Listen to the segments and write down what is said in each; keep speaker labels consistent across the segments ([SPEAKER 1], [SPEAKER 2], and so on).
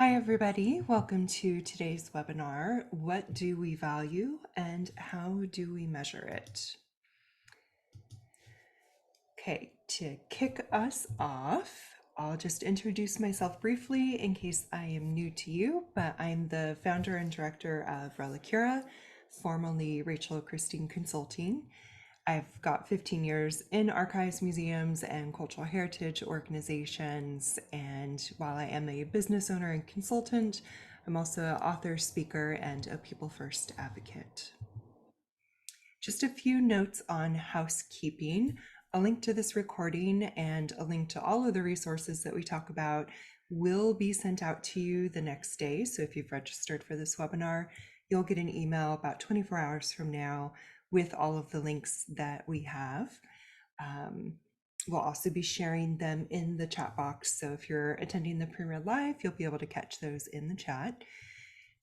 [SPEAKER 1] Hi, everybody. Welcome to today's webinar. What do we value and how do we measure it? Okay, to kick us off, I'll just introduce myself briefly in case I am new to you, but I'm the founder and director of Relicura, formerly Rachel Christine Consulting. I've got 15 years in archives, museums, and cultural heritage organizations. And while I am a business owner and consultant, I'm also an author, speaker, and a people first advocate. Just a few notes on housekeeping. A link to this recording and a link to all of the resources that we talk about will be sent out to you the next day. So if you've registered for this webinar, you'll get an email about 24 hours from now with all of the links that we have. We'll also be sharing them in the chat box. So if you're attending the pre-read live, you'll be able to catch those in the chat.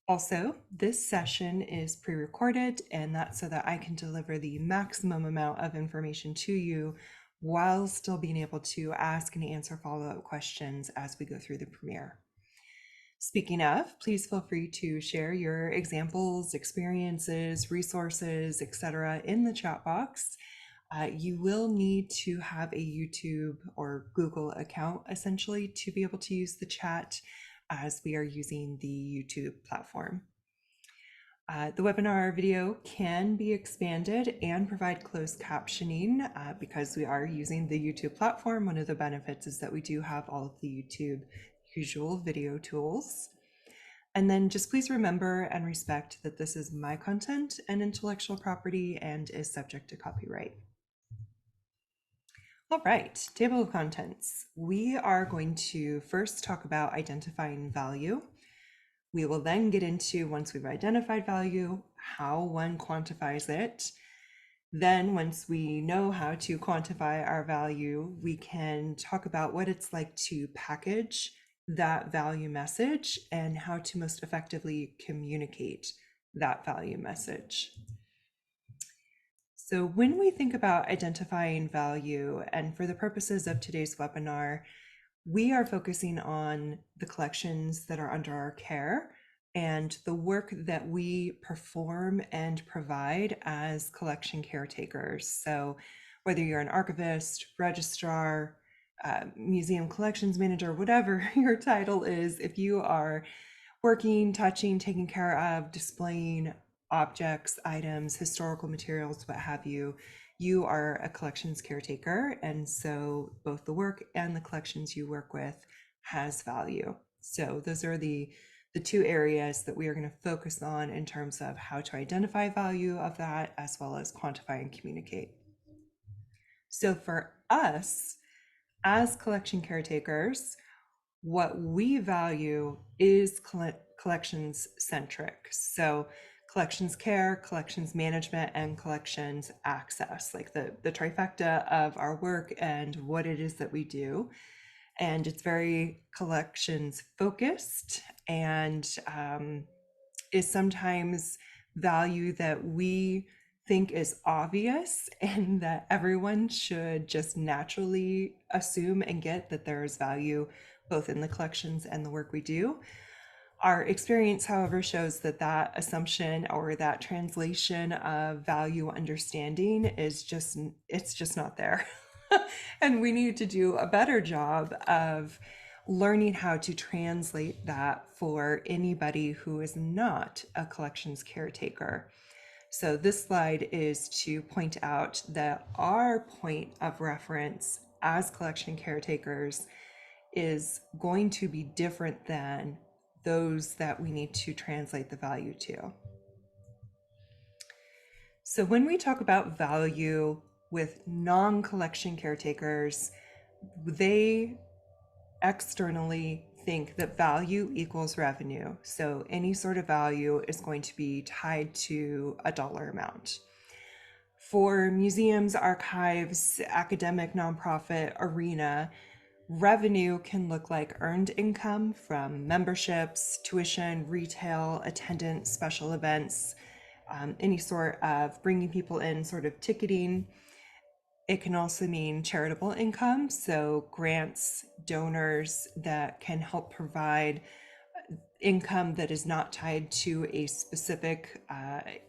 [SPEAKER 1] Also, this session is pre-recorded, and that's so that I can deliver the maximum amount of information to you while still being able to ask and answer follow-up questions as we go through the premiere. Speaking of, please feel free to share your examples, experiences, resources, etc. in the chat box. You will need to have a YouTube or Google account essentially to be able to use the chat as we are using the YouTube platform. The webinar video can be expanded and provide closed captioning because we are using the YouTube platform. One of the benefits is that we do have all of the YouTube usual video tools. And then just please remember and respect that this is my content and intellectual property and is subject to copyright. All right, table of contents. We are going to first talk about identifying value. We will then get into, once we've identified value, how one quantifies it. Then once we know how to quantify our value, we can talk about what it's like to package that value message and how to most effectively communicate that value message. So when we think about identifying value, and for the purposes of today's webinar, we are focusing on the collections that are under our care and the work that we perform and provide as collection caretakers. So whether you're an archivist, registrar, museum collections manager, whatever your title is, if you are working, touching, taking care of, displaying objects, items, historical materials, what have you, you are a collections caretaker. And so both the work and the collections you work with has value. So those are the two areas that we are going to focus on in terms of how to identify value of that, as well as quantify and communicate. So for us as collection caretakers, what we value is collections centric. So collections care, collections management, and collections access, like the trifecta of our work and what it is that we do. And it's very collections focused and is sometimes value that we think is obvious and that everyone should just naturally assume and get that there is value both in the collections and the work we do. Our experience, however, shows that that assumption or that translation of value understanding is just, it's just not there. And we need to do a better job of learning how to translate that for anybody who is not a collections caretaker. So this slide is to point out that our point of reference as collection caretakers is going to be different than those that we need to translate the value to. So when we talk about value with non-collection caretakers, they externally think that value equals revenue. So any sort of value is going to be tied to a dollar amount. For museums, archives, academic, nonprofit arena, revenue can look like earned income from memberships, tuition, retail, attendance, special events, any sort of bringing people in, sort of ticketing. It can also mean charitable income, so grants, donors that can help provide income that is not tied to a specific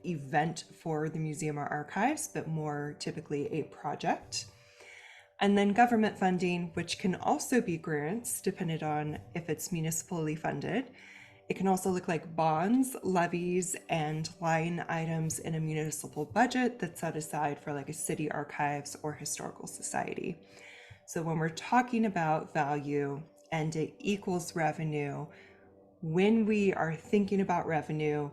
[SPEAKER 1] event for the museum or archives, but more typically a project. And then government funding, which can also be grants, depending on if it's municipally funded. It can also look like bonds, levies, and line items in a municipal budget that's set aside for like a city archives or historical society. So when we're talking about value and it equals revenue, when we are thinking about revenue,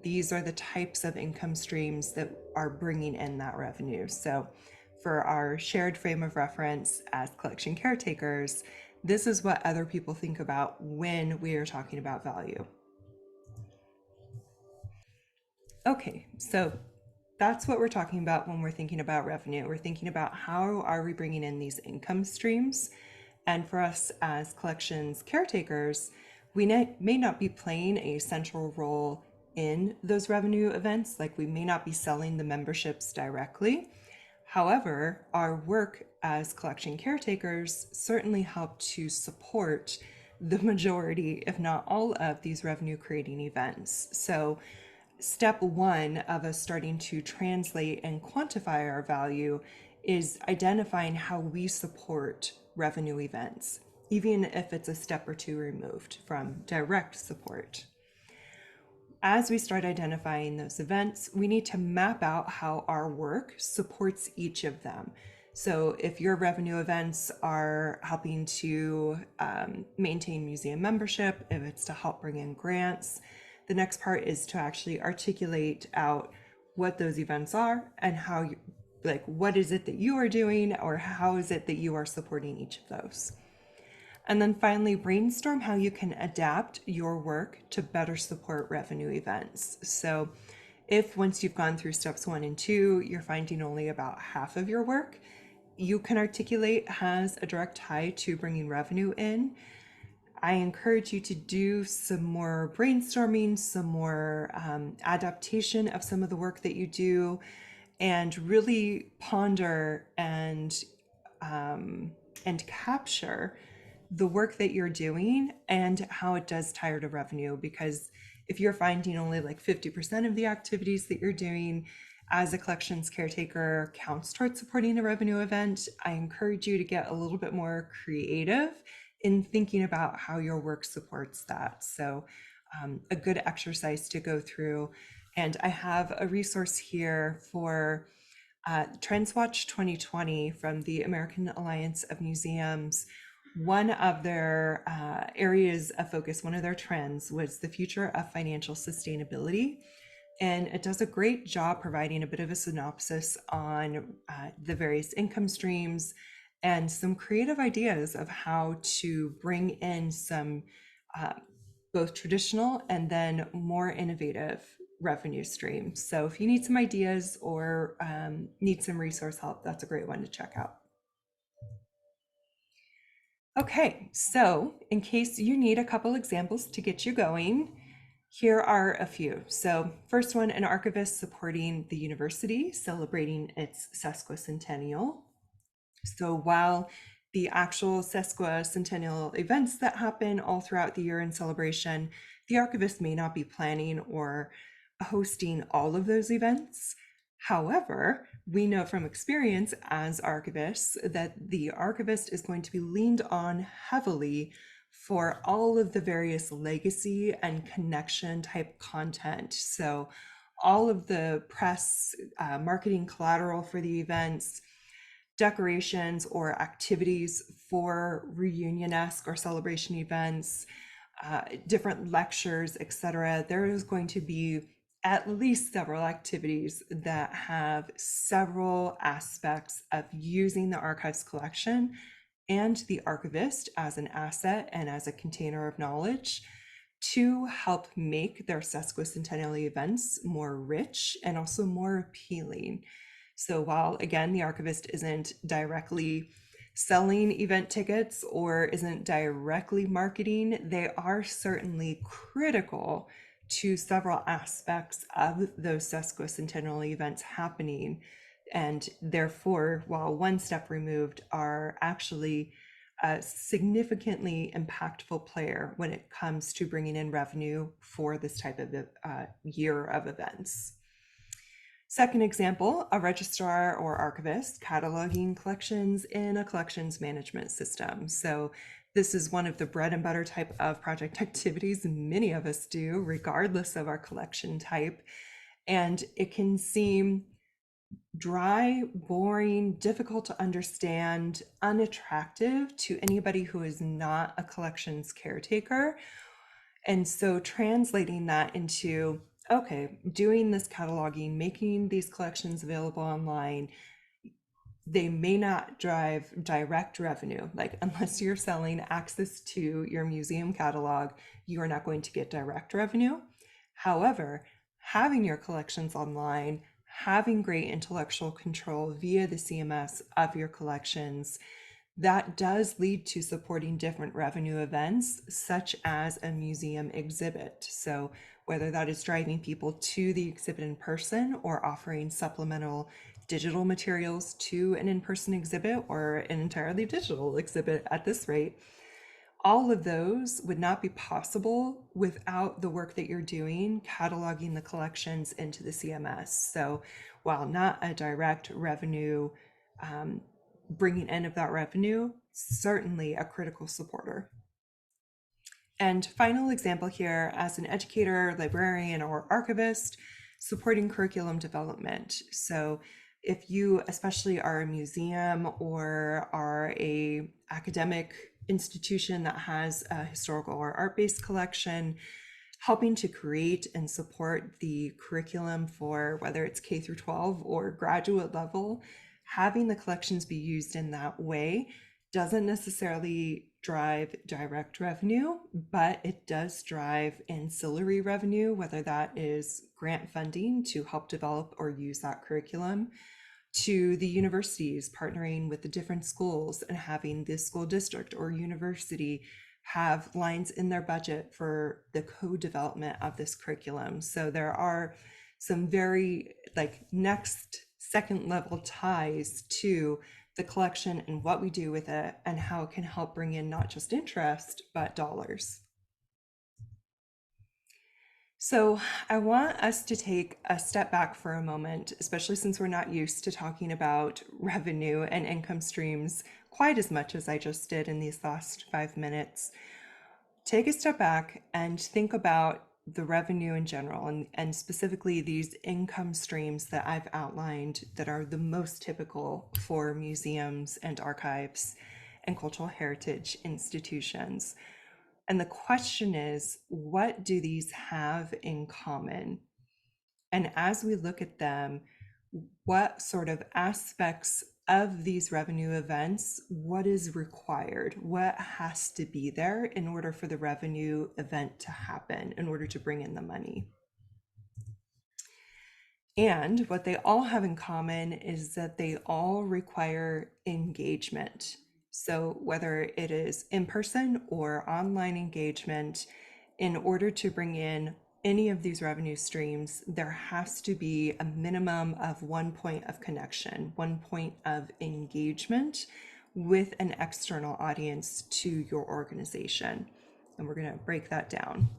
[SPEAKER 1] these are the types of income streams that are bringing in that revenue. So for our shared frame of reference as collection caretakers, this is what other people think about when we are talking about value. Okay, so that's what we're talking about when we're thinking about revenue. We're thinking about how are we bringing in these income streams. And for us as collections caretakers, we may not be playing a central role in those revenue events, like we may not be selling the memberships directly. However, our work as collection caretakers certainly help to support the majority, if not all, of these revenue creating events. So step one of us starting to translate and quantify our value is identifying how we support revenue events, even if it's a step or two removed from direct support. As we start identifying those events, we need to map out how our work supports each of them. So if your revenue events are helping to maintain museum membership, if it's to help bring in grants, the next part is to actually articulate out what those events are and how you, like, what is it that you are doing or how is it that you are supporting each of those. And then finally, brainstorm how you can adapt your work to better support revenue events. So if once you've gone through steps 1 and 2, you're finding only about half of your work you can articulate has a direct tie to bringing revenue in, I encourage you to do some more brainstorming, some more adaptation of some of the work that you do, and really ponder and capture the work that you're doing and how it does tie to revenue. Because if you're finding only like 50% of the activities that you're doing as a collections caretaker counts towards supporting a revenue event, I encourage you to get a little bit more creative in thinking about how your work supports that. So a good exercise to go through. And I have a resource here for TrendsWatch 2020 from the American Alliance of Museums. One of their areas of focus, one of their trends was the future of financial sustainability. And it does a great job providing a bit of a synopsis on the various income streams and some creative ideas of how to bring in some both traditional and then more innovative revenue streams. So if you need some ideas or need some resource help, that's a great one to check out. Okay, so in case you need a couple examples to get you going, here are a few. So first one, an archivist supporting the university celebrating its sesquicentennial. So while the actual sesquicentennial events that happen all throughout the year in celebration, the archivist may not be planning or hosting all of those events. However, we know from experience as archivists that the archivist is going to be leaned on heavily for all of the various legacy and connection type content. So all of the press, marketing collateral for the events, decorations or activities for reunion-esque or celebration events, different lectures, etc. There is going to be at least several activities that have several aspects of using the archives collection and the archivist as an asset and as a container of knowledge to help make their sesquicentennial events more rich and also more appealing. So while, again, the archivist isn't directly selling event tickets or isn't directly marketing, they are certainly critical to several aspects of those sesquicentennial events happening. And therefore, while one step removed, are actually a significantly impactful player when it comes to bringing in revenue for this type of year of events. Second example, a registrar or archivist cataloging collections in a collections management system. So this is one of the bread and butter type of project activities many of us do, regardless of our collection type. And it can seem dry, boring, difficult to understand, unattractive to anybody who is not a collections caretaker. And so translating that into, okay, doing this cataloging, making these collections available online, they may not drive direct revenue. Like, unless you're selling access to your museum catalog, you are not going to get direct revenue. However, having your collections online, having great intellectual control via the CMS of your collections, that does lead to supporting different revenue events, such as a museum exhibit. So whether that is driving people to the exhibit in person or offering supplemental digital materials to an in-person exhibit or an entirely digital exhibit at this rate, all of those would not be possible without the work that you're doing cataloging the collections into the CMS. So while not a direct revenue bringing in of that revenue, certainly a critical supporter. And final example here, as an educator, librarian, or archivist, supporting curriculum development. So if you especially are a museum or are a academic institution that has a historical or art-based collection, helping to create and support the curriculum for whether it's K through 12 or graduate level, having the collections be used in that way doesn't necessarily drive direct revenue, but it does drive ancillary revenue, whether that is grant funding to help develop or use that curriculum, to the universities partnering with the different schools and having this school district or university have lines in their budget for the co-development of this curriculum. So there are some very second level ties to the collection and what we do with it and how it can help bring in not just interest, but dollars. So I want us to take a step back for a moment, especially since we're not used to talking about revenue and income streams quite as much as I just did in these last 5 minutes. Take a step back and think about the revenue in general, and specifically these income streams that I've outlined that are the most typical for museums and archives and cultural heritage institutions. And the question is, what do these have in common? And as we look at them, what sort of aspects of these revenue events, what is required? What has to be there in order for the revenue event to happen, in order to bring in the money? And what they all have in common is that they all require engagement. So whether it is in-person or online engagement, in order to bring in any of these revenue streams, there has to be a minimum of 1 point of connection, 1 point of engagement with an external audience to your organization. And we're going to break that down.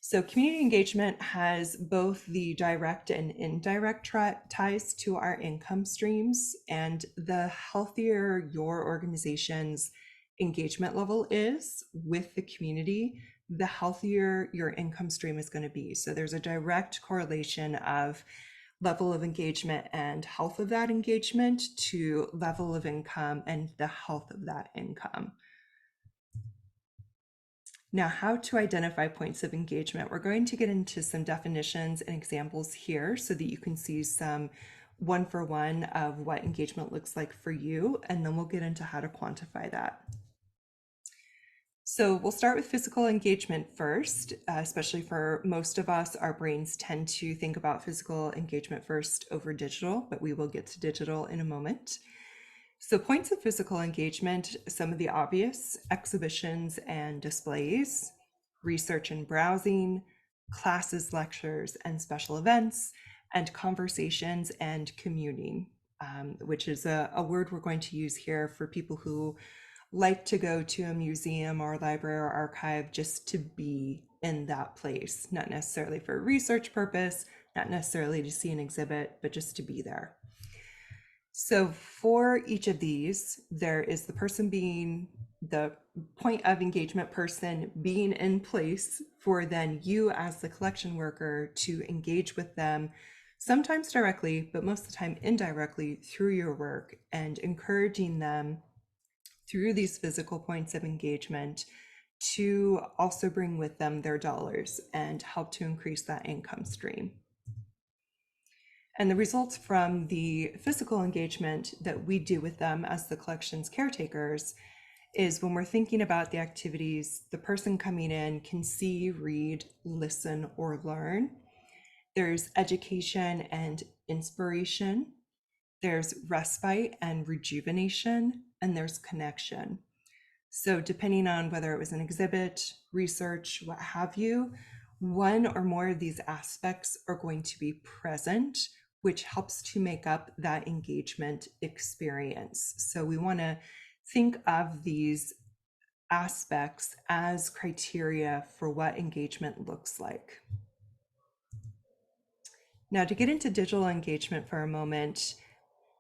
[SPEAKER 1] So community engagement has both the direct and indirect ties to our income streams, and the healthier your organization's engagement level is with the community, the healthier your income stream is going to be. So there's a direct correlation of level of engagement and health of that engagement to level of income and the health of that income. Now, how to identify points of engagement. We're going to get into some definitions and examples here so that you can see some one-for-one of what engagement looks like for you, and then we'll get into how to quantify that. So we'll start with physical engagement first, especially for most of us, our brains tend to think about physical engagement first over digital, but we will get to digital in a moment. So points of physical engagement, some of the obvious: exhibitions and displays, research and browsing, classes, lectures, and special events, and conversations and communing, which is a word we're going to use here for people who like to go to a museum or library or archive just to be in that place, not necessarily for a research purpose, not necessarily to see an exhibit, but just to be there. So for each of these, there is the person being the point of engagement person being in place for then you as the collection worker to engage with them, sometimes directly, but most of the time indirectly through your work, and encouraging them through these physical points of engagement to also bring with them their dollars and help to increase that income stream. And the results from the physical engagement that we do with them as the collection's caretakers is when we're thinking about the activities, the person coming in can see, read, listen, or learn. There's education and inspiration. There's respite and rejuvenation, and there's connection. So depending on whether it was an exhibit, research, what have you, one or more of these aspects are going to be present, which helps to make up that engagement experience. So we want to think of these aspects as criteria for what engagement looks like. Now, to get into digital engagement for a moment,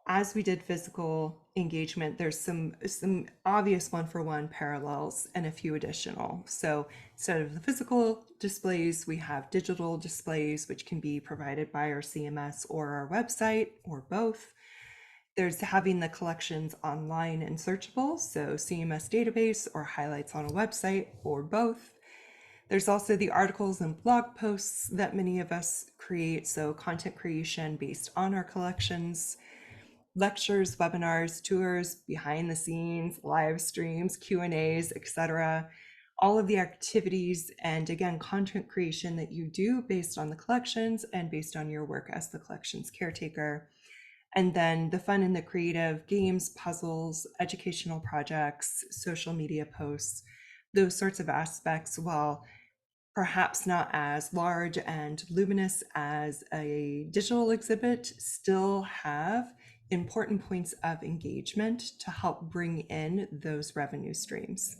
[SPEAKER 1] as we did physical engagement, there's some obvious one-for-one parallels and a few additional. So instead of the physical displays, we have digital displays, which can be provided by our CMS or our website, or both. There's having the collections online and searchable, so CMS database or highlights on a website, or both. There's also the articles and blog posts that many of us create, so content creation based on our collections, lectures, webinars, tours, behind the scenes, live streams, Q&As, etc. All of the activities and, again, content creation that you do based on the collections and based on your work as the collections caretaker. And then the fun and the creative games, puzzles, educational projects, social media posts, those sorts of aspects, while perhaps not as large and luminous as a digital exhibit, still have important points of engagement to help bring in those revenue streams.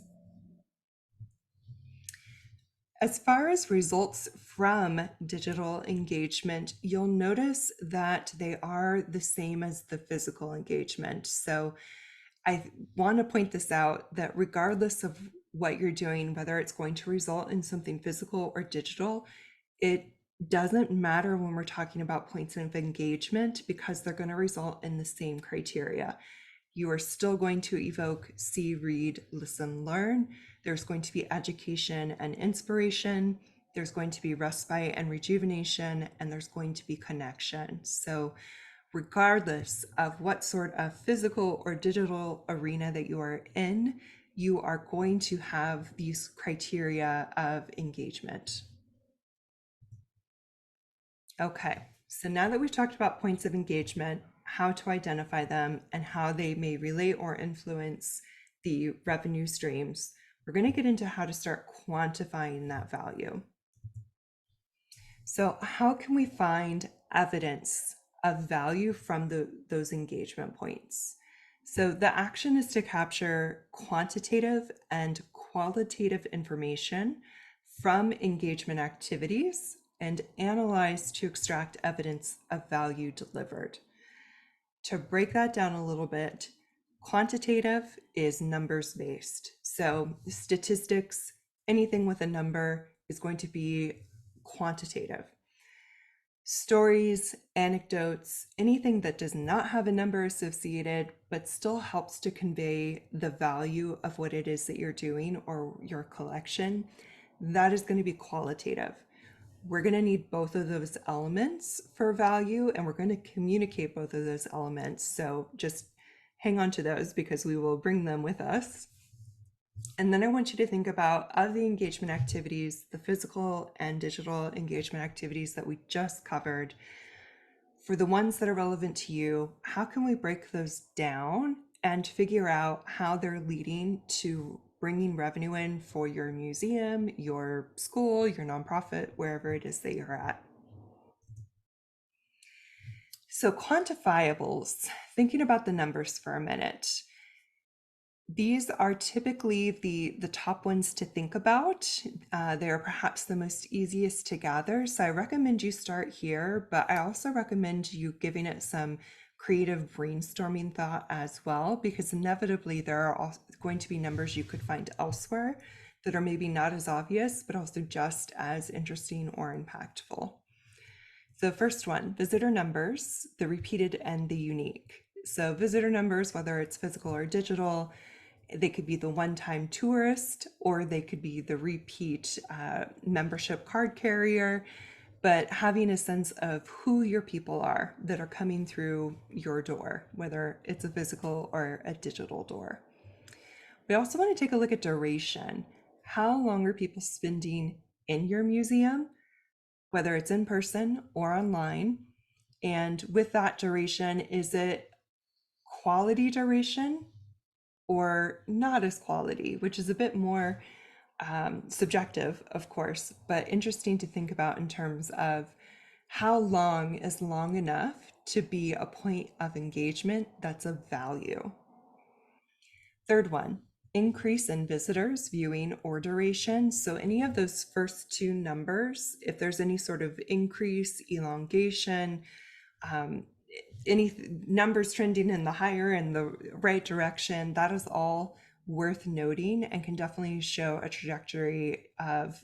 [SPEAKER 1] As far as results from digital engagement, you'll notice that they are the same as the physical engagement. So I want to point this out, that regardless of what you're doing, whether it's going to result in something physical or digital, it doesn't matter when we're talking about points of engagement, because they're going to result in the same criteria. You are still going to evoke see, read, listen, learn. There's going to be education and inspiration. There's going to be respite and rejuvenation, and there's going to be connection. So regardless of what sort of physical or digital arena that you are in, you are going to have these criteria of engagement. Okay, so now that we've talked about points of engagement, how to identify them, and how they may relate or influence the revenue streams, we're going to get into how to start quantifying that value. So how can we find evidence of value from those engagement points? So the action is to capture quantitative and qualitative information from engagement activities and analyze to extract evidence of value delivered. To break that down a little bit, quantitative is numbers based. So statistics, anything with a number is going to be quantitative. Stories, anecdotes, anything that does not have a number associated but still helps to convey the value of what it is that you're doing or your collection, that is going to be qualitative. We're going to need both of those elements for value, and we're going to communicate both of those elements. So just hang on to those, because we will bring them with us. And then I want you to think about, of the engagement activities, the physical and digital engagement activities that we just covered, for the ones that are relevant to you, how can we break those down and figure out how they're leading to bringing revenue in for your museum, your school, your nonprofit, wherever it is that you're at. So quantifiables, thinking about the numbers for a minute. These are typically the top ones to think about. They are perhaps the most easiest to gather. So I recommend you start here, but I also recommend you giving it some creative brainstorming thought as well, because inevitably there are going to be numbers you could find elsewhere that are maybe not as obvious, but also just as interesting or impactful. The first one, visitor numbers, the repeated and the unique. So visitor numbers, whether it's physical or digital, they could be the one-time tourist, or they could be the repeat membership card carrier, but having a sense of who your people are that are coming through your door, whether it's a physical or a digital door. We also want to take a look at duration. How long are people spending in your museum, whether it's in person or online? And with that duration, is it quality duration or not as quality, which is a bit more subjective, of course, but interesting to think about in terms of how long is long enough to be a point of engagement that's of value. Third one, increase in visitors, viewing, or duration. So any of those first two numbers, if there's any sort of increase, elongation, um, any numbers trending in the higher and the right direction, that is all worth noting and can definitely show a trajectory of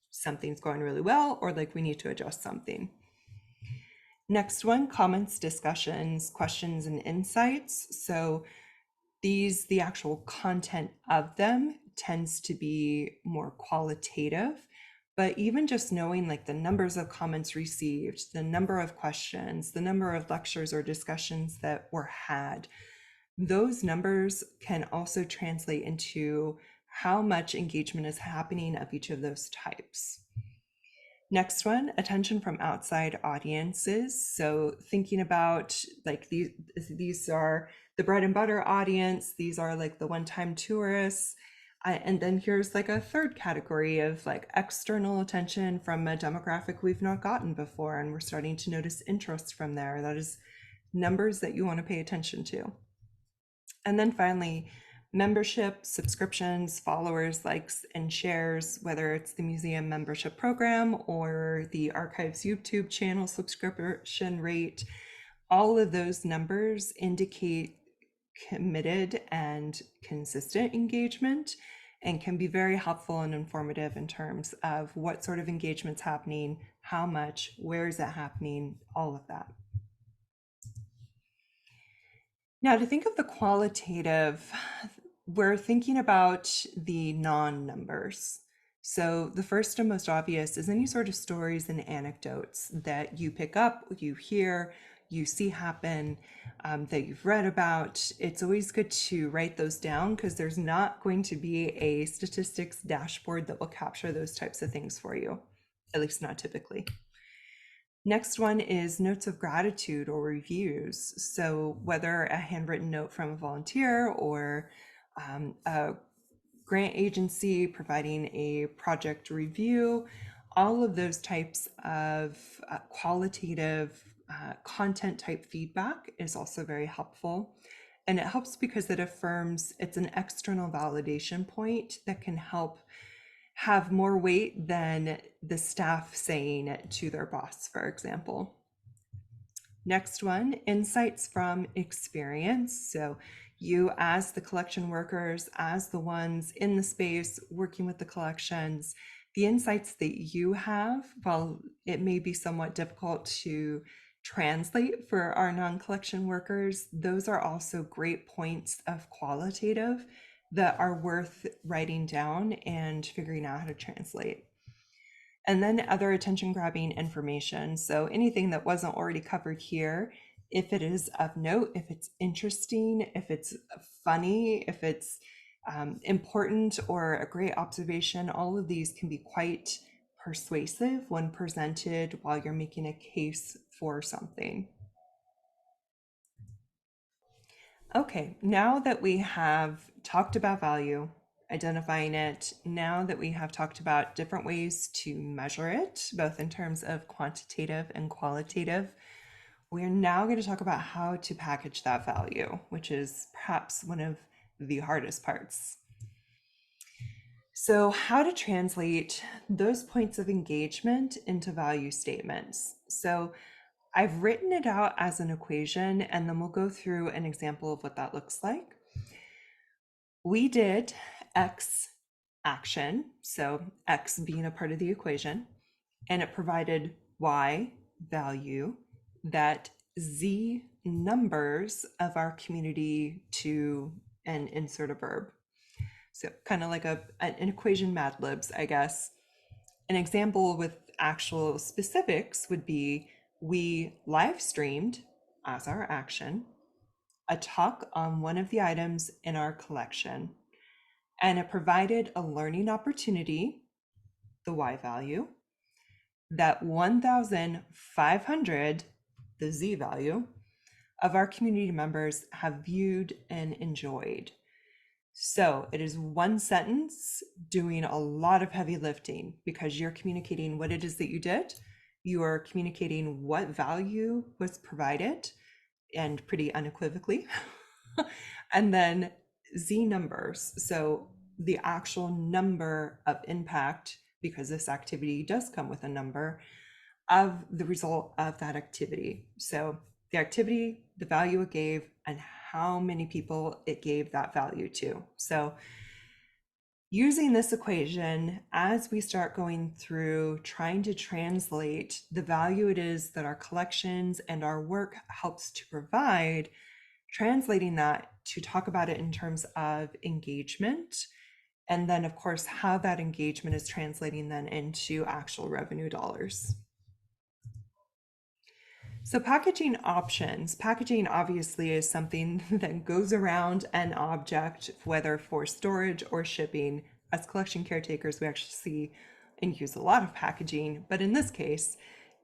[SPEAKER 1] something's going really well or like we need to adjust something. Next one, comments, discussions, questions, and insights. So the actual content of them tends to be more qualitative, but even just knowing like the numbers of comments received, the number of questions, the number of lectures or discussions that were had, those numbers can also translate into how much engagement is happening of each of those types. Next one, attention from outside audiences. So thinking about like these are the bread and butter audience, these are like the one-time tourists. And then here's like a third category of like external attention from a demographic we've not gotten before, and we're starting to notice interest from there. That is numbers that you want to pay attention to. And then finally, membership, subscriptions, followers, likes, and shares, whether it's the museum membership program or the archives YouTube channel subscription rate, all of those numbers indicate committed and consistent engagement and can be very helpful and informative in terms of what sort of engagement's happening, how much, where is it happening, all of that. Now, to think of the qualitative, we're thinking about the non-numbers. So the first and most obvious is any sort of stories and anecdotes that you pick up, you hear, you see happen, that you've read about. It's always good to write those down because there's not going to be a statistics dashboard that will capture those types of things for you, at least not typically. Next one is notes of gratitude or reviews. So whether a handwritten note from a volunteer or a grant agency providing a project review, all of those types of qualitative content type feedback is also very helpful. And it helps because it affirms, it's an external validation point that can help have more weight than the staff saying it to their boss, for example. Next one, insights from experience. So you as the collection workers, as the ones in the space working with the collections, the insights that you have, while it may be somewhat difficult to translate for our non-collection workers, those are also great points of qualitative that are worth writing down and figuring out how to translate. And then other attention grabbing information. So anything that wasn't already covered here, if it is of note, if it's interesting, if it's funny, if it's important or a great observation, all of these can be quite persuasive when presented while you're making a case for something. Okay, now that we have talked about value, identifying it, now that we have talked about different ways to measure it, both in terms of quantitative and qualitative, we're now going to talk about how to package that value, which is perhaps one of the hardest parts. So, how to translate those points of engagement into value statements. So, I've written it out as an equation, and then we'll go through an example of what that looks like. We did X action, so X being a part of the equation, and it provided Y value that Z numbers of our community to and insert a verb. So kind of like an equation Mad Libs, I guess. An example with actual specifics would be we live streamed as our action a talk on one of the items in our collection, and it provided a learning opportunity, the Y value, that 1,500, the Z value, of our community members have viewed and enjoyed. So it is one sentence doing a lot of heavy lifting because you're communicating what it is that you did. You are communicating what value was provided, and pretty unequivocally. And then Z numbers. So the actual number of impact, because this activity does come with a number, of the result of that activity. So the activity, the value it gave, and how many people it gave that value to. So using this equation, as we start going through trying to translate the value it is that our collections and our work helps to provide, translating that to talk about it in terms of engagement, and then of course how that engagement is translating then into actual revenue dollars. So packaging options. Packaging obviously is something that goes around an object, whether for storage or shipping. As collection caretakers, we actually see and use a lot of packaging, but in this case,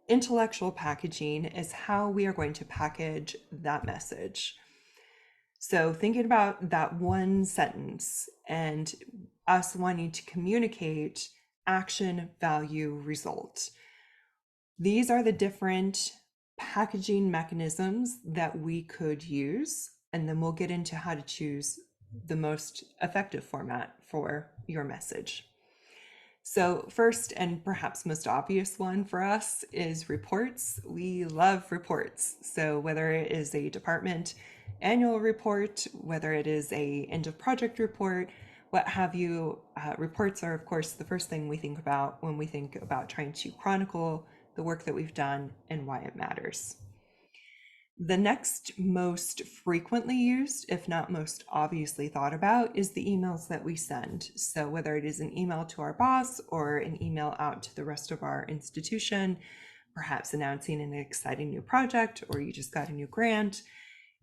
[SPEAKER 1] intellectual packaging is how we are going to package that message. So thinking about that one sentence and us wanting to communicate action, value, result. These are the different packaging mechanisms that we could use, and then we'll get into how to choose the most effective format for your message. So first, and perhaps most obvious one for us, is reports. We love reports. So whether it is a department annual report, whether it is a end of project report, what have you, reports are of course the first thing we think about when we think about trying to chronicle the work that we've done and why it matters. The next most frequently used, if not most obviously thought about, is the emails that we send. So whether it is an email to our boss or an email out to the rest of our institution, perhaps announcing an exciting new project, or you just got a new grant,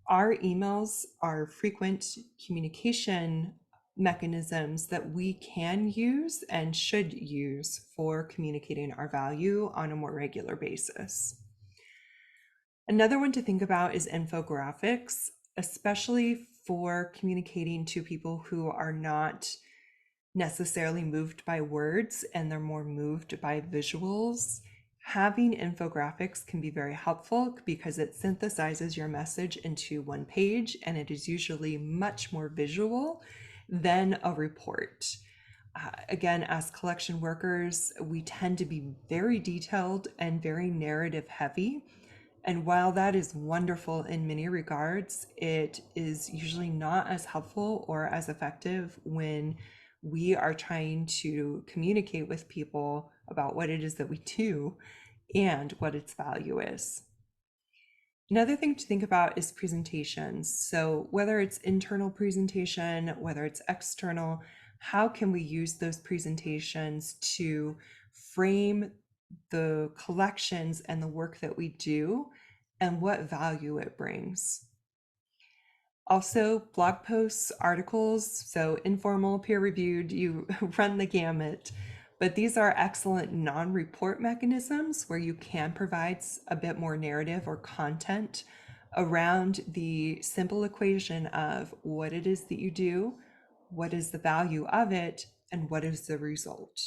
[SPEAKER 1] our emails are frequent communication mechanisms that we can use and should use for communicating our value on a more regular basis. Another one to think about is infographics, especially for communicating to people who are not necessarily moved by words and they're more moved by visuals. Having infographics can be very helpful because it synthesizes your message into one page, and it is usually much more visual than a report. Again, as collection workers, we tend to be very detailed and very narrative heavy. And while that is wonderful in many regards, it is usually not as helpful or as effective when we are trying to communicate with people about what it is that we do and what its value is. Another thing to think about is presentations. So whether it's internal presentation, whether it's external, how can we use those presentations to frame the collections and the work that we do and what value it brings? Also, blog posts, articles, so informal, peer-reviewed, you run the gamut. But these are excellent non-report mechanisms where you can provide a bit more narrative or content around the simple equation of what it is that you do, what is the value of it, and what is the result.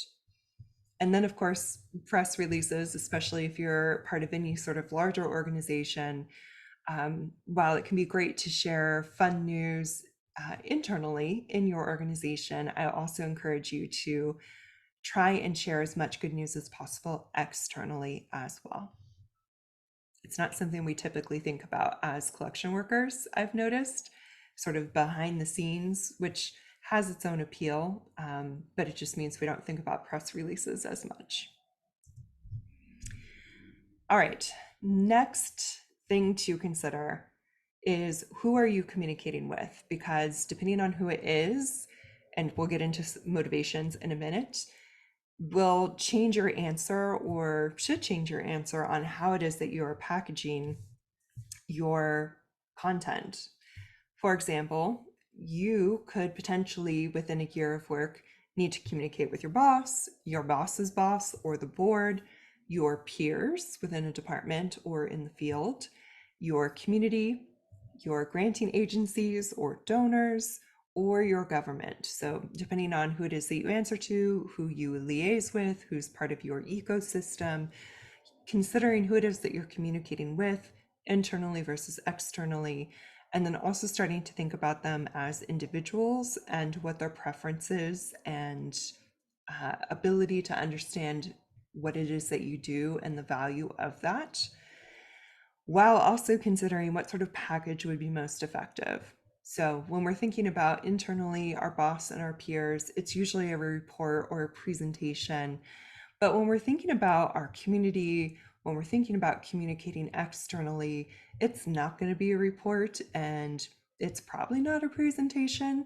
[SPEAKER 1] And then, of course, press releases, especially if you're part of any sort of larger organization, while it can be great to share fun news, internally in your organization, I also encourage you to try and share as much good news as possible externally as well. It's not something we typically think about as collection workers, I've noticed, sort of behind the scenes, which has its own appeal, but it just means we don't think about press releases as much. All right, next thing to consider is who are you communicating with? Because depending on who it is, and we'll get into motivations in a minute, will change your answer or should change your answer on how it is that you are packaging your content. For example, you could potentially, within a year of work, need to communicate with your boss's boss, or the board, your peers within a department or in the field, your community, your granting agencies or donors, or your government. So, depending on who it is that you answer to, who you liaise with, who's part of your ecosystem, considering who it is that you're communicating with internally versus externally, and then also starting to think about them as individuals and what their preferences and ability to understand what it is that you do and the value of that, while also considering what sort of package would be most effective. So when we're thinking about internally, our boss and our peers, it's usually a report or a presentation. But when we're thinking about our community, when we're thinking about communicating externally, it's not going to be a report and it's probably not a presentation.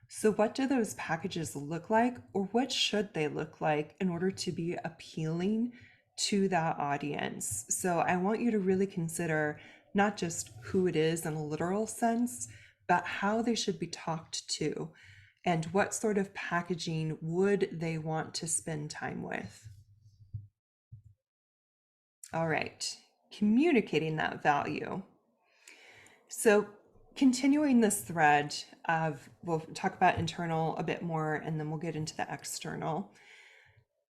[SPEAKER 1] So, what do those packages look like, or what should they look like in order to be appealing to that audience? So, I want you to really consider not just who it is in a literal sense, but how they should be talked to and what sort of packaging would they want to spend time with. All right, communicating that value. So, continuing this thread of, we'll talk about internal a bit more and then we'll get into the external.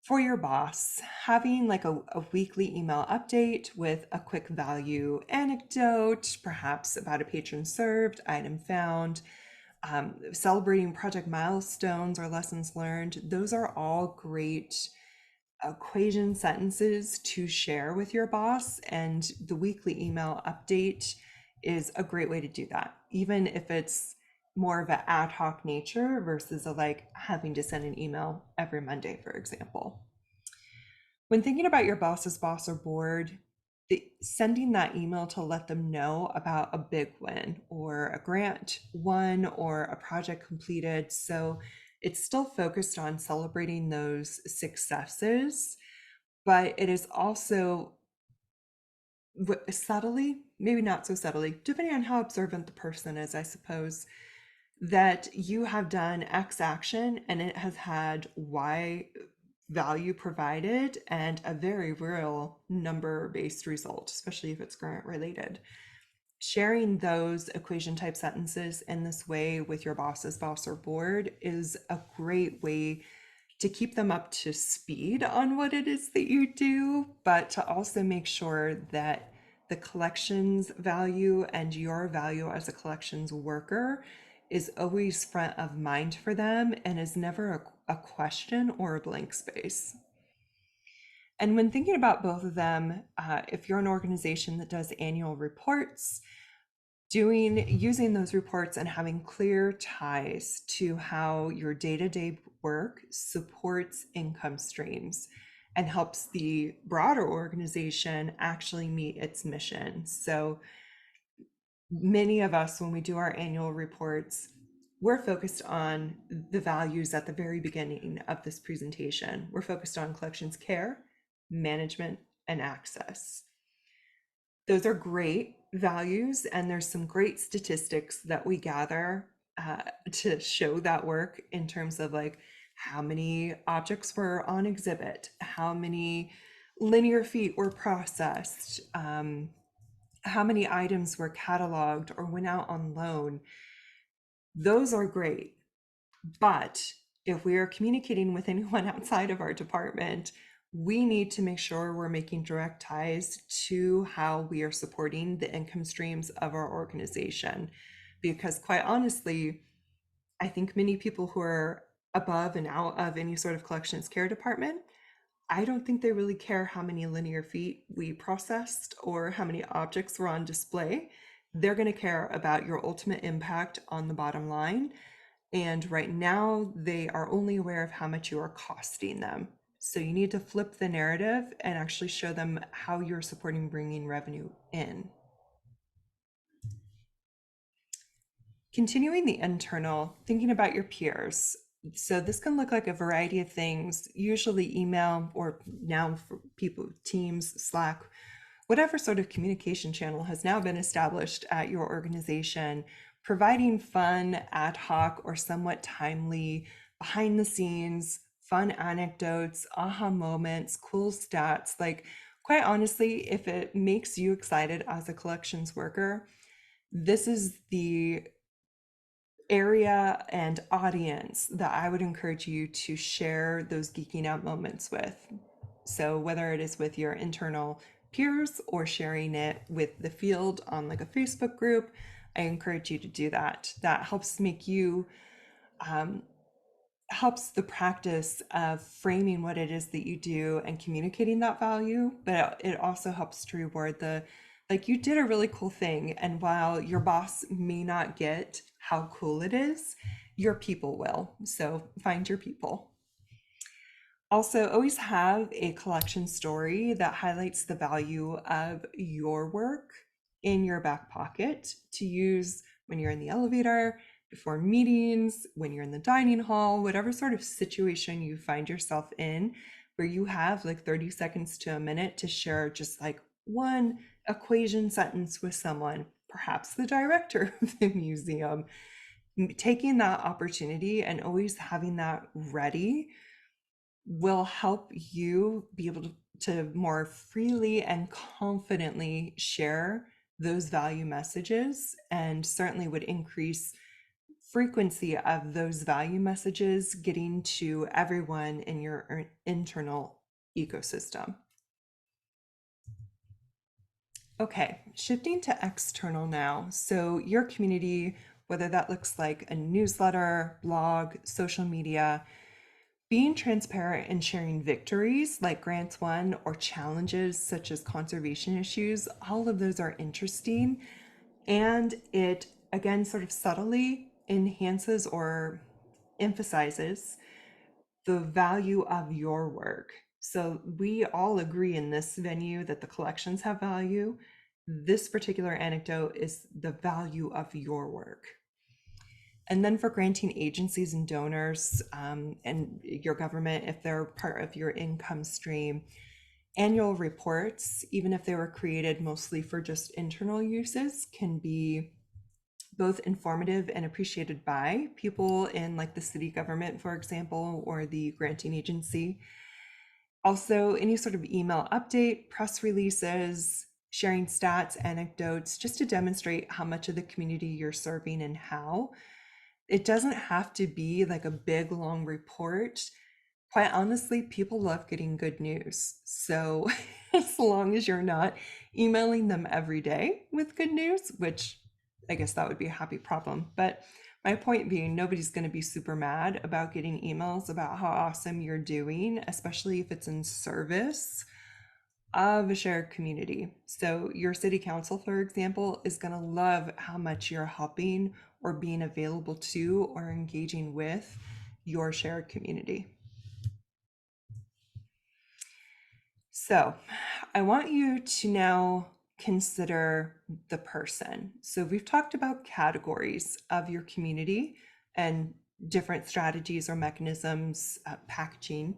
[SPEAKER 1] For your boss, having like a weekly email update with a quick value anecdote, perhaps about a patron served, item found, celebrating project milestones or lessons learned, those are all great equation sentences to share with your boss, and the weekly email update is a great way to do that, even if it's more of an ad hoc nature versus a like having to send an email every Monday, for example. When thinking about your boss's boss or board, sending that email to let them know about a big win or a grant won or a project completed. So it's still focused on celebrating those successes, but it is also subtly, maybe not so subtly, depending on how observant the person is, I suppose, that you have done X action and it has had Y value provided and a very real number-based result, especially if it's grant related. Sharing those equation type sentences in this way with your boss's boss or board is a great way to keep them up to speed on what it is that you do, but to also make sure that the collections value and your value as a collections worker is always front of mind for them and is never a question or a blank space. And when thinking about both of them, if you're an organization that does annual reports, using those reports and having clear ties to how your day-to-day work supports income streams and helps the broader organization actually meet its mission. So many of us, when we do our annual reports, we're focused on the values at the very beginning of this presentation. We're focused on collections care, management, and access. Those are great values, and there's some great statistics that we gather to show that work in terms of like how many objects were on exhibit, how many linear feet were processed, how many items were cataloged or went out on loan. Those are great. But if we are communicating with anyone outside of our department, we need to make sure we're making direct ties to how we are supporting the income streams of our organization. Because quite honestly, I think many people who are above and out of any sort of collections care department, I don't think they really care how many linear feet we processed or how many objects were on display. They're going to care about your ultimate impact on the bottom line. And right now, they are only aware of how much you are costing them. So you need to flip the narrative and actually show them how you're supporting bringing revenue in. Continuing the internal, thinking about your peers. So this can look like a variety of things, usually email or now for people, Teams, Slack, whatever sort of communication channel has now been established at your organization, providing fun, ad hoc, or somewhat timely, behind the scenes, fun anecdotes, aha moments, cool stats. Like, quite honestly, if it makes you excited as a collections worker, this is the area and audience that I would encourage you to share those geeking out moments with. So whether it is with your internal peers or sharing it with the field on like a Facebook group, I encourage you to do that. That helps make you helps the practice of framing what it is that you do and communicating that value, but it also helps to reward the, like, you did a really cool thing, and while your boss may not get how cool it is, your people will. So find your people. Also, always have a collection story that highlights the value of your work in your back pocket to use when you're in the elevator, before meetings, when you're in the dining hall, whatever sort of situation you find yourself in, where you have like 30 seconds to a minute to share just like one equation sentence with someone, perhaps the director of the museum. Taking that opportunity and always having that ready will help you be able to more freely and confidently share those value messages, and certainly would increase frequency of those value messages getting to everyone in your internal ecosystem. Okay, shifting to external now. So your community, whether that looks like a newsletter, blog, social media, being transparent and sharing victories like grants won or challenges such as conservation issues, all of those are interesting. And it, again, sort of subtly enhances or emphasizes the value of your work. So we all agree in this venue that the collections have value. This particular anecdote is the value of your work. And then for granting agencies and donors and your government, if they're part of your income stream, annual reports, even if they were created mostly for just internal uses, can be both informative and appreciated by people in like the city government, for example, or the granting agency. Also, any sort of email update, press releases, sharing stats, anecdotes, just to demonstrate how much of the community you're serving and how. It doesn't have to be like a big long report. Quite honestly, people love getting good news. So as long as you're not emailing them every day with good news, which I guess that would be a happy problem. But my point being, nobody's going to be super mad about getting emails about how awesome you're doing, especially if it's in service of a shared community. So your city council, for example, is going to love how much you're helping or being available to or engaging with your shared community. So I want you to now consider the person. So we've talked about categories of your community and different strategies or mechanisms, packaging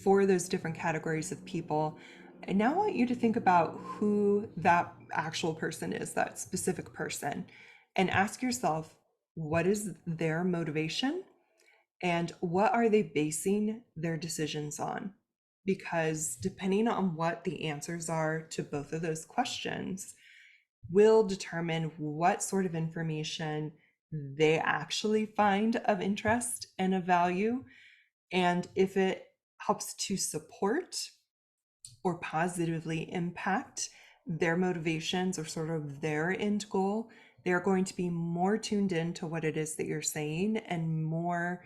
[SPEAKER 1] for those different categories of people. And now I want you to think about who that actual person is, that specific person, and ask yourself, what is their motivation and what are they basing their decisions on? Because depending on what the answers are to both of those questions will determine what sort of information they actually find of interest and of value, and if it helps to support or positively impact their motivations or sort of their end goal, They're going to be more tuned in to what it is that you're saying and more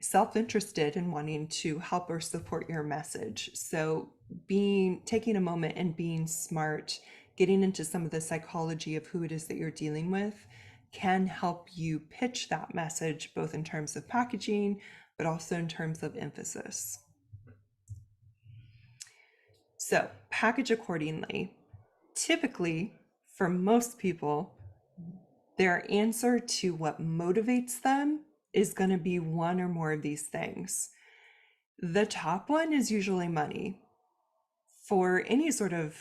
[SPEAKER 1] self-interested in wanting to help or support your message. So taking a moment and being smart, getting into some of the psychology of who it is that you're dealing with can help you pitch that message, both in terms of packaging, but also in terms of emphasis. So package accordingly. Typically, for most people, their answer to what motivates them is going to be one or more of these things. The top one is usually money. For any sort of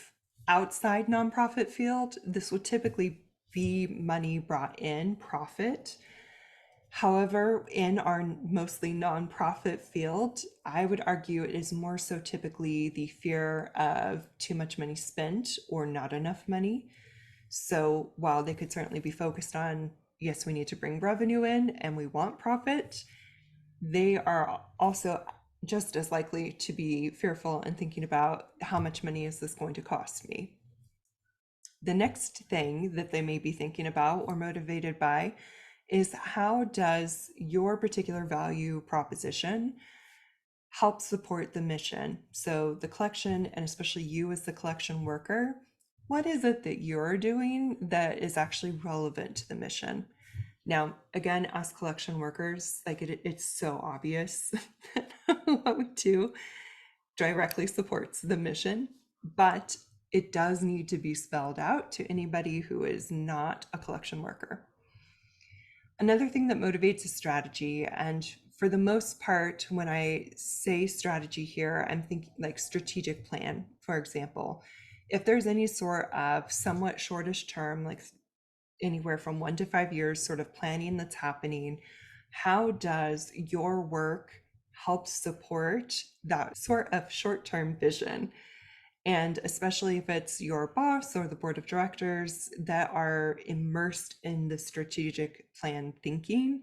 [SPEAKER 1] outside nonprofit field, this would typically be money brought in, profit. However, in our mostly nonprofit field, I would argue it is more so typically the fear of too much money spent or not enough money. So while they could certainly be focused on, yes, we need to bring revenue in and we want profit, they are also just as likely to be fearful and thinking about how much money is this going to cost me. The next thing that they may be thinking about or motivated by is how does your particular value proposition help support the mission? So the collection, and especially you as the collection worker, what is it that you're doing that is actually relevant to the mission? Now, again, as collection workers, like it's so obvious that what we do directly supports the mission, but it does need to be spelled out to anybody who is not a collection worker. Another thing that motivates is strategy. And for the most part, when I say strategy here, I'm thinking like strategic plan, for example. If there's any sort of somewhat shortish term, like anywhere from 1 to 5 years sort of planning that's happening, how does your work help support that sort of short-term vision? And especially if it's your boss or the board of directors that are immersed in the strategic plan thinking,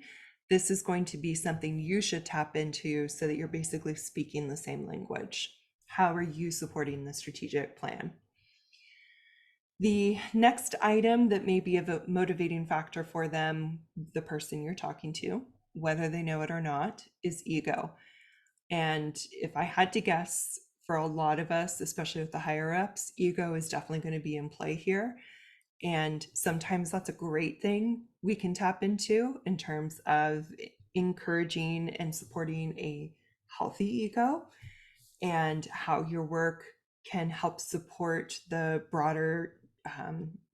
[SPEAKER 1] this is going to be something you should tap into so that you're basically speaking the same language. How are you supporting the strategic plan? The next item that may be a motivating factor for them, the person you're talking to, whether they know it or not, is ego. And if I had to guess, for a lot of us, especially with the higher ups, ego is definitely going to be in play here. And sometimes that's a great thing we can tap into in terms of encouraging and supporting a healthy ego and how your work can help support the broader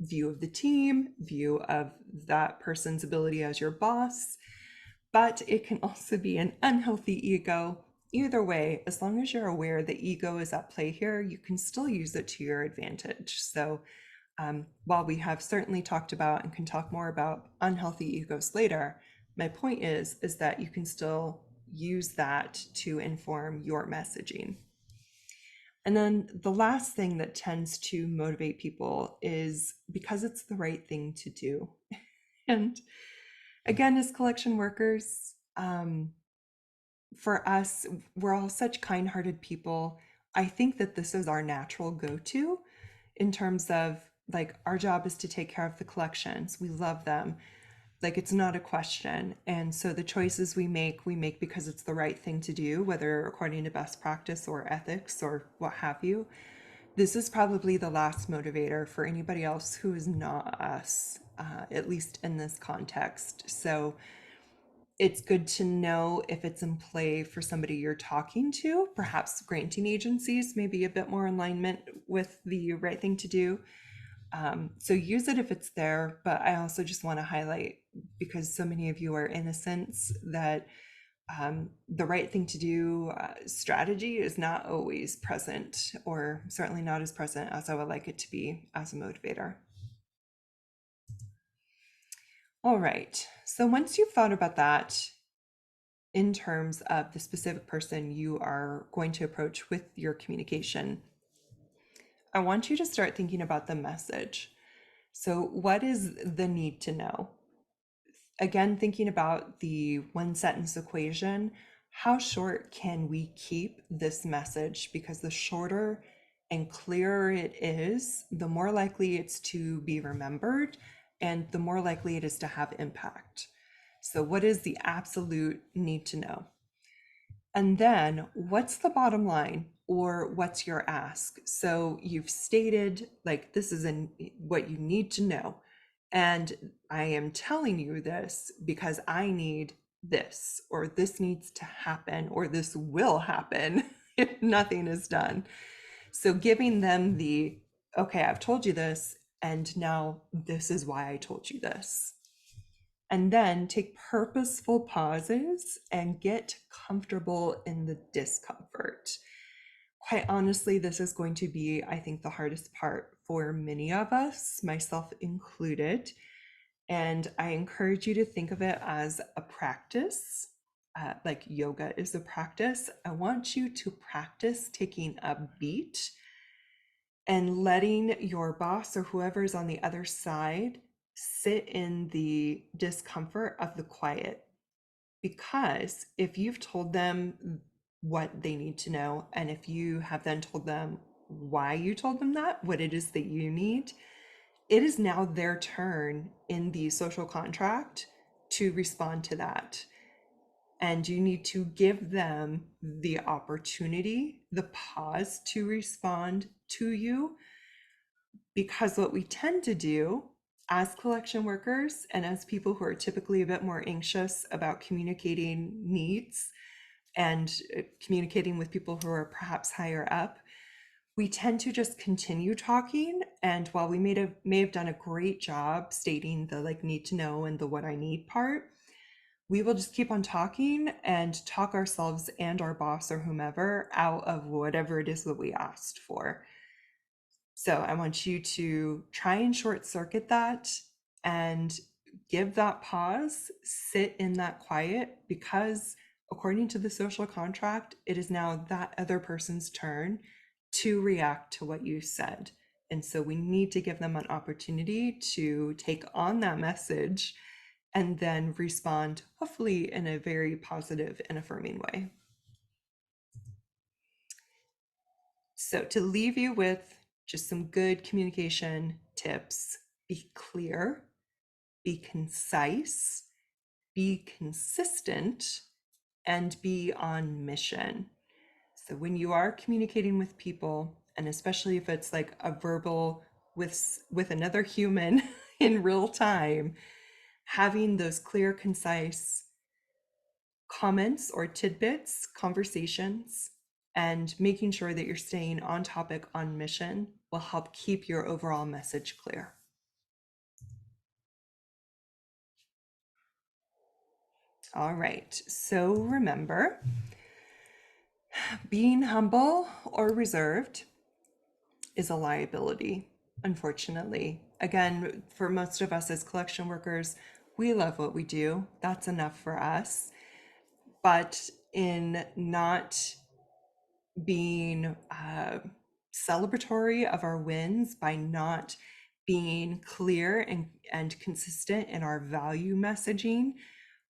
[SPEAKER 1] view of the team, view of that person's ability as your boss. But it can also be an unhealthy ego. Either way, as long as you're aware that ego is at play here, you can still use it to your advantage. So while we have certainly talked about and can talk more about unhealthy egos later, my point is that you can still use that to inform your messaging. And then the last thing that tends to motivate people is because it's the right thing to do. And again, as collection workers, for us, we're all such kind-hearted people. I think that this is our natural go-to in terms of like our job is to take care of the collections. We love them. Like it's not a question. And so the choices we make because it's the right thing to do, whether according to best practice or ethics or what have you. This is probably the last motivator for anybody else who is not us, at least in this context. So it's good to know if it's in play for somebody you're talking to. Perhaps granting agencies may be a bit more in alignment with the right thing to do. So use it if it's there, but I also just want to highlight, because so many of you are innocents, that the right thing to do strategy is not always present, or certainly not as present as I would like it to be as a motivator. All right, so once you've thought about that in terms of the specific person you are going to approach with your communication, I want you to start thinking about the message. So what is the need to know? Again, thinking about the one sentence equation, how short can we keep this message? Because the shorter and clearer it is, the more likely it's to be remembered and the more likely it is to have impact. So, what is the absolute need to know? And then, what's the bottom line or what's your ask? So, you've stated like this is what you need to know. And I am telling you this because I need this, or this needs to happen, or this will happen if nothing is done. So, giving them the okay, I've told you this, and now this is why I told you this. And then take purposeful pauses and get comfortable in the discomfort. Quite honestly, this is going to be, I think, the hardest part for many of us, myself included. And I encourage you to think of it as a practice, like yoga is a practice. I want you to practice taking a beat and letting your boss or whoever's on the other side sit in the discomfort of the quiet. Because if you've told them what they need to know, and if you have then told them why you told them that, what it is that you need, it is now their turn in the social contract to respond to that. And you need to give them the opportunity, the pause to respond to you. Because what we tend to do as collection workers and as people who are typically a bit more anxious about communicating needs and communicating with people who are perhaps higher up, we tend to just continue talking. And while we may have done a great job stating the like need to know and the what I need part, we will just keep on talking and talk ourselves and our boss or whomever out of whatever it is that we asked for. So I want you to try and short circuit that and give that pause, sit in that quiet, because according to the social contract, it is now that other person's turn to react to what you said. And so we need to give them an opportunity to take on that message and then respond, hopefully in a very positive and affirming way. So to leave you with just some good communication tips: be clear, be concise, be consistent, and be on mission. So when you are communicating with people, and especially if it's like a verbal with another human in real time, having those clear, concise comments or tidbits, conversations, and making sure that you're staying on topic, on mission, will help keep your overall message clear. All right, so remember, being humble or reserved is a liability, unfortunately. Again, for most of us as collection workers, we love what we do. That's enough for us. But in not being celebratory of our wins, by not being clear and consistent in our value messaging,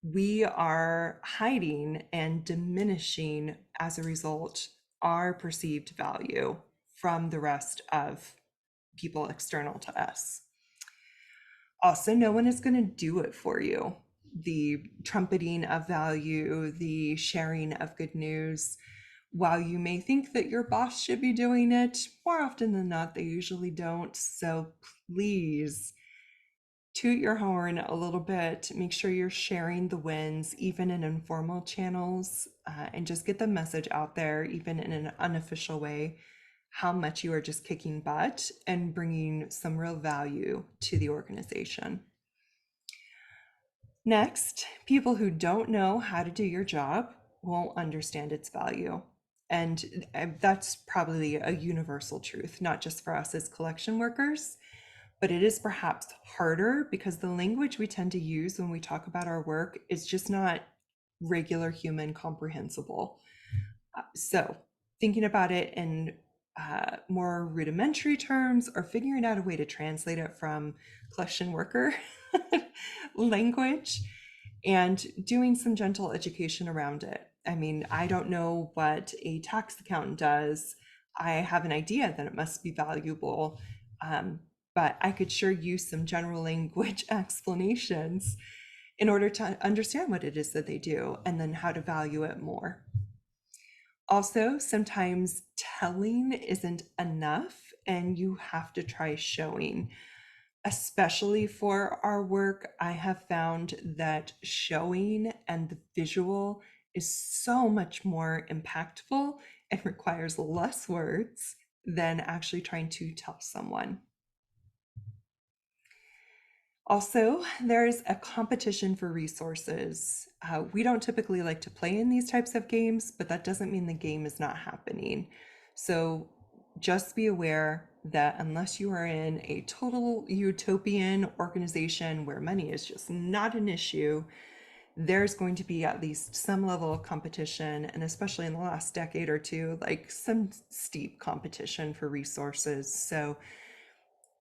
[SPEAKER 1] we are hiding and diminishing as a result our perceived value from the rest of people external to us. Also, no one is going to do it for you. The trumpeting of value, the sharing of good news, while you may think that your boss should be doing it, more often than not, they usually don't. So please toot your horn a little bit, make sure you're sharing the wins, even in informal channels, and just get the message out there, even in an unofficial way, how much you are just kicking butt and bringing some real value to the organization. Next, people who don't know how to do your job won't understand its value. And that's probably a universal truth, not just for us as collection workers, but it is perhaps harder because the language we tend to use when we talk about our work is just not regular human comprehensible. So thinking about it in more rudimentary terms, or figuring out a way to translate it from collection worker language, and doing some gentle education around it. I mean, I don't know what a tax accountant does. I have an idea that it must be valuable. but I could sure use some general language explanations in order to understand what it is that they do and then how to value it more. Also, sometimes telling isn't enough and you have to try showing. Especially for our work, I have found that showing and the visual is so much more impactful and requires less words than actually trying to tell someone. Also, there's a competition for resources. We don't typically like to play in these types of games, but that doesn't mean the game is not happening. So just be aware that unless you are in a total utopian organization where money is just not an issue, there's going to be at least some level of competition, and especially in the last decade or two, like some steep competition for resources. So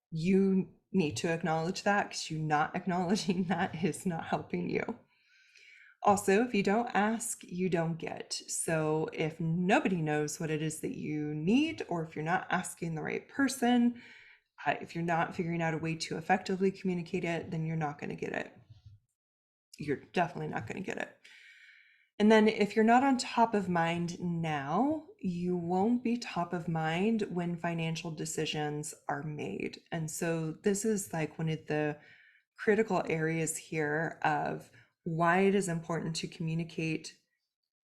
[SPEAKER 1] you need to acknowledge that, because you not acknowledging that is not helping you. Also, if you don't ask, you don't get. So if nobody knows what it is that you need, or if you're not asking the right person, if you're not figuring out a way to effectively communicate it, then you're not going to get it. You're definitely not going to get it. And then if you're not on top of mind now, you won't be top of mind when financial decisions are made. And so this is like one of the critical areas here of why it is important to communicate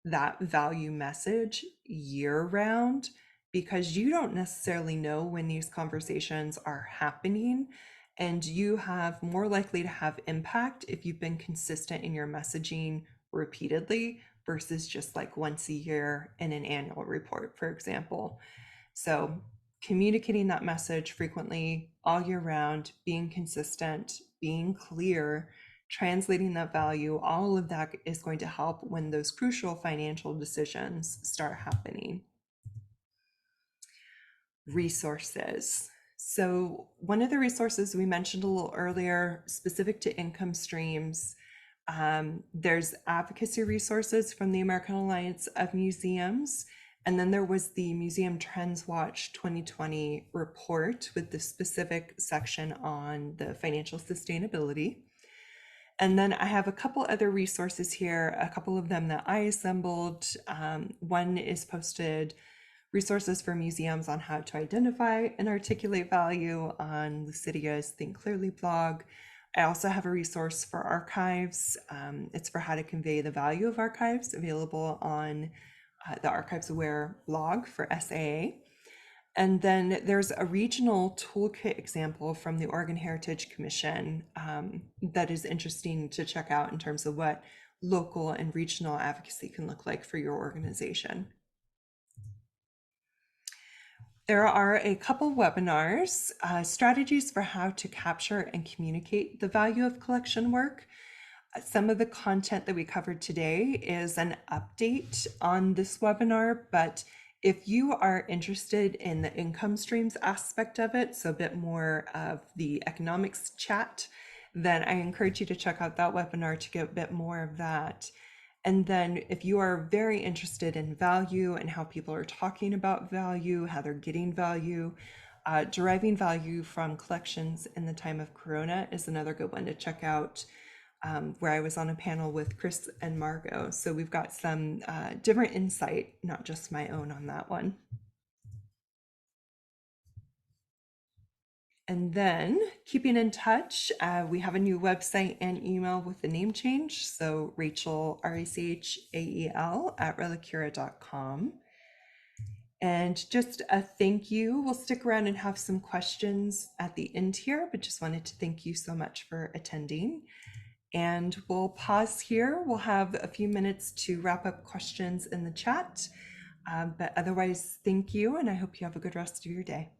[SPEAKER 1] that value message year round, because you don't necessarily know when these conversations are happening, and you have more likely to have impact if you've been consistent in your messaging repeatedly versus just like once a year in an annual report, for example. So communicating that message frequently all year round, being consistent, being clear, translating that value, all of that is going to help when those crucial financial decisions start happening. Resources. So one of the resources we mentioned a little earlier, specific to income streams, there's advocacy resources from the American Alliance of Museums. And then there was the Museum Trends Watch 2020 report with the specific section on the financial sustainability. And then I have a couple other resources here, a couple of them that I assembled. One is posted, resources for museums on how to identify and articulate value, on Lucidia's Think Clearly blog. I also have a resource for archives. It's for how to convey the value of archives, available on the Archives Aware blog for SAA. And then there's a regional toolkit example from the Oregon Heritage Commission that is interesting to check out in terms of what local and regional advocacy can look like for your organization. There are a couple webinars, strategies for how to capture and communicate the value of collection work. Some of the content that we covered today is an update on this webinar, but if you are interested in the income streams aspect of it, so a bit more of the economics chat, then I encourage you to check out that webinar to get a bit more of that. And then if you are very interested in value and how people are talking about value, how they're getting value, deriving value from collections in the time of Corona is another good one to check out, where I was on a panel with Chris and Margot. So we've got some different insight, not just my own, on that one. And then keeping in touch, we have a new website and email with the name change. So Rachel, RACHAEL at relicura.com. And just a thank you. We'll stick around and have some questions at the end here, but just wanted to thank you so much for attending. And we'll pause here. We'll have a few minutes to wrap up questions in the chat. But otherwise, thank you, and I hope you have a good rest of your day.